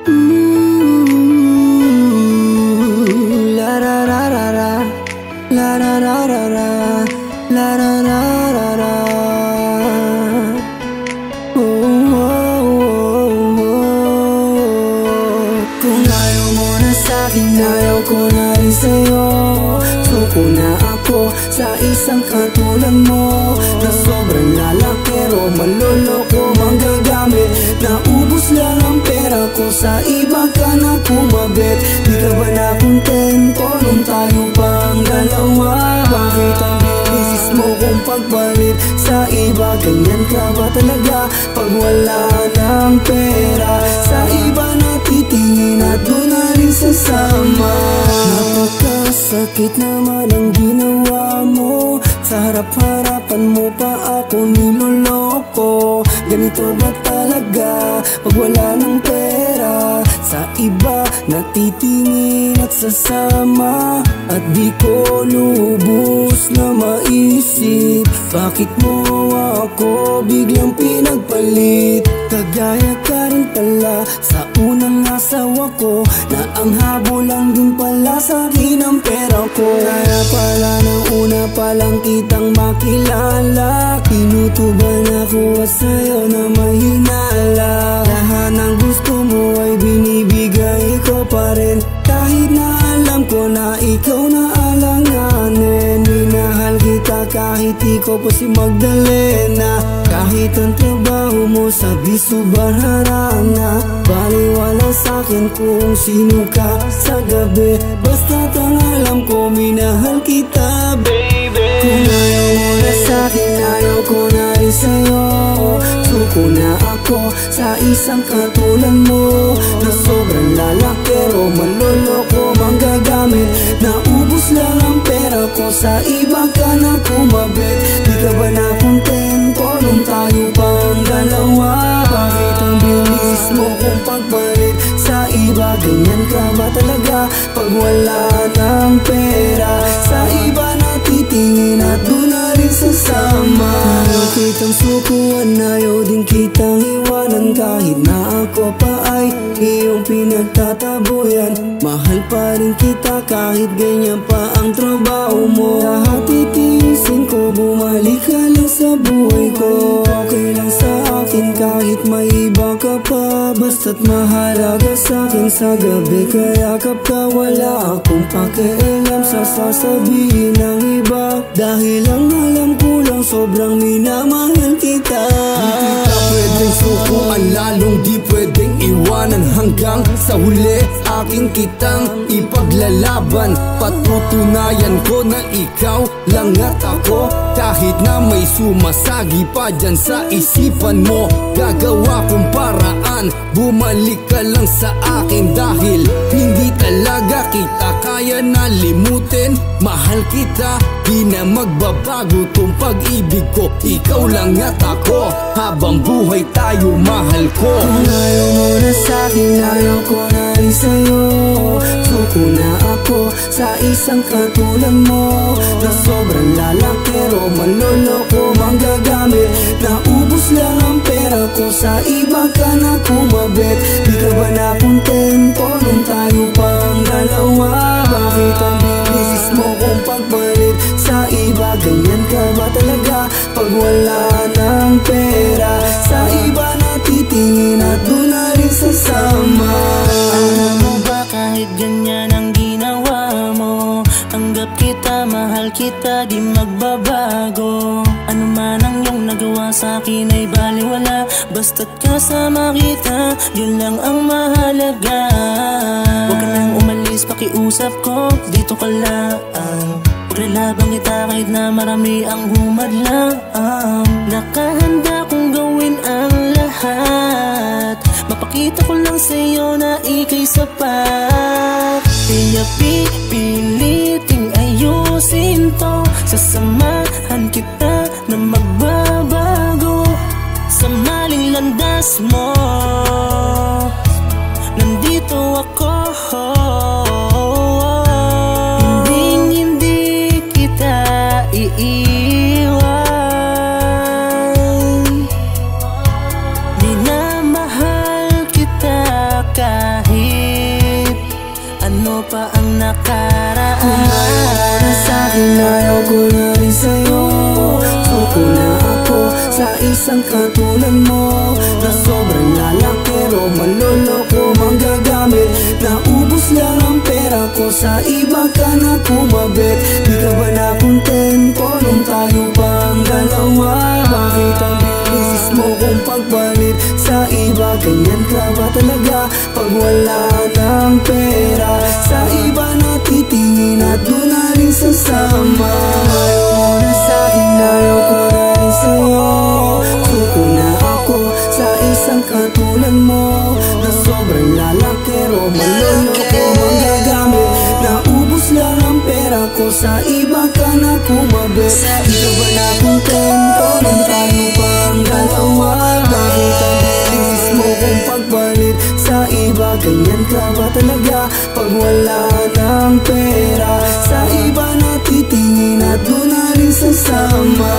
La ra ra ra ra, la ra ra ra ra, la ra ra ra ra. Kung ayaw mo na sa'kin, ayaw ko na rin sa'yo. Suko na ako sa isang katulad mo, na sobrang lalakero, manloloko, manggagamit. Naubos lang ang pera ko, sa iba ka na kumabit. Di ka ba nakontento nung tayo pang dalawa? Bakit ang bilis mo kung pagpalit sa iba? Ganyan ka ba talaga pag wala ng pera? Sa iba natitingin at doon na rin sasama. Napakasakit naman ang ginawa mo, sa harap-harapan mo pa ako niloloko. Ganito ba talaga pag wala ng pera? Sa iba natitingin at sasama, at di ko lubos na maisip, bakit mo ako biglang pinagpalit? Kagaya ka rin pala sa unang asawa ko, na ang habol lang din pala sa'kin ang pera ko. Kaya pala nang una pa lang kitang makilala, tinutuban ako sa'yo na mahinala. Lahat ng gusto mo ay binibigay ko pa rin, kahit na alam ko na ikaw na alanganin. Minahal kita kahit ikaw pa si Magdalena, kahit ang trabaho mo sa Bisubar harana. Baliwala sa'kin kung sino ka sa gabi, basta't ang alam ko minahal kita, baby. Kung ayaw mo na sa'kin, ayaw ko na rin sa'yo. Suko na ako sa isang katulad mo, na sobrang lalakero, manloloko, manggagamit. Naubos lang ang pera ko, sa iba ka na kumabit. Di ka ba nakontento nung tayo pang dalawa? Bakit ang bilis mo kung pagpalit sa iba? Ganyan ka ba talaga pag wala ng pera? Sa iba natitingin at doon na rin sasama. Ayaw kitang sukuan, ayaw din kitang iwanan, kahit na ako pa ay iyong pinagtataboyan. Mahal pa rin kita kahit ganyan pa ang trabaho mo. Lahat titiisin ko, bumalik ka lang sa buhay ko. Okay lang sa akin kahit may iba ka pa, basta't mahalaga sa'kin sa gabi. Kaya kapag wala akong pakialam sa sasabihin ng iba, dahil ang alam ko lang sobrang minamahal kita. Di kita pwedeng sukuan, lalong di pwedeng iwanan, hanggang sa huli aking kitang ipaglalaban. Patutunayan ko na ikaw lang at ako, kahit na may sumasagi pa dyan sa isipan mo. Gagawa kong paraan, bumalik ka lang sa akin, dahil hindi talaga kita kaya na limutin. Mahal kita, di na magbabago tong pag-ibig ko. Ikaw lang at ako, habang buhay tayo mahal ko. Kung ayaw mo na sa'kin, ayaw ko na rin sa'yo. Suko na ako sa isang katulad mo, na sobrang lalakero, manloloko, manggagamit. Naubos lang ang pera ko, sa iba ka na kumabit. Di ka ba nakontento nung tayo pang dalawa? Bakit ang bilis mo kung pagpalit sa iba? Ganyan ka ba talaga pag wala ng pera? Sa iba natitingin at doon na rin sasama. Alam mo ba kahit ganyan ang ginawa mo, tanggap kita, mahal kita, di magbabago. Ano man ang iyong nagawa sa'kin ay baliwala, basta't kasama kita, yun lang ang mahalaga. Huwag ka nang umalis, pakiusap ko, dito ka lang. Paglalabang kita kahit na marami ang humadlang. Nakahanda kong gawin ang lahat, mapakita ko lang sa'yo na ika'y sapat. Kaya pipiliting ayusin to, sasamahan kita na magbabago. Sa maling landas mo, nandito ako. Hindi kita iiwan, minamahal kita kahit nakaraan. Kung ayaw mo na sa'kin, ayaw ko na rin sa'yo. Suko na ako sa isang katulad mo, na sobrang lalakero, manloloko, manggagamit. Naubos lang ang pera ko, sa iba ka na kumabit. Di ka ba nakontento nung tayo pang dalawa? Bakit ang bilis mo kung pagpalit sa iba? Ganyan ka ba talaga pag wala ng pera? Sa iba natitingin at doon na rin sasama. Ayaw mo na sa'kin, ayaw ko na rin sa'yo. Suko na ako sa isang katulad mo, na sobrang lalakero, manloloko, manggagamit. Naubos lang ang pera ko, sa iba ka na kumabit. Di ka ba nakontento nung tayo pang dalawa? Bakit ang bilis mo kung pagpalit sa iba? Ganyan ka ba talaga pag wala ng pera? Sa iba natitingin at doon na rin sasama.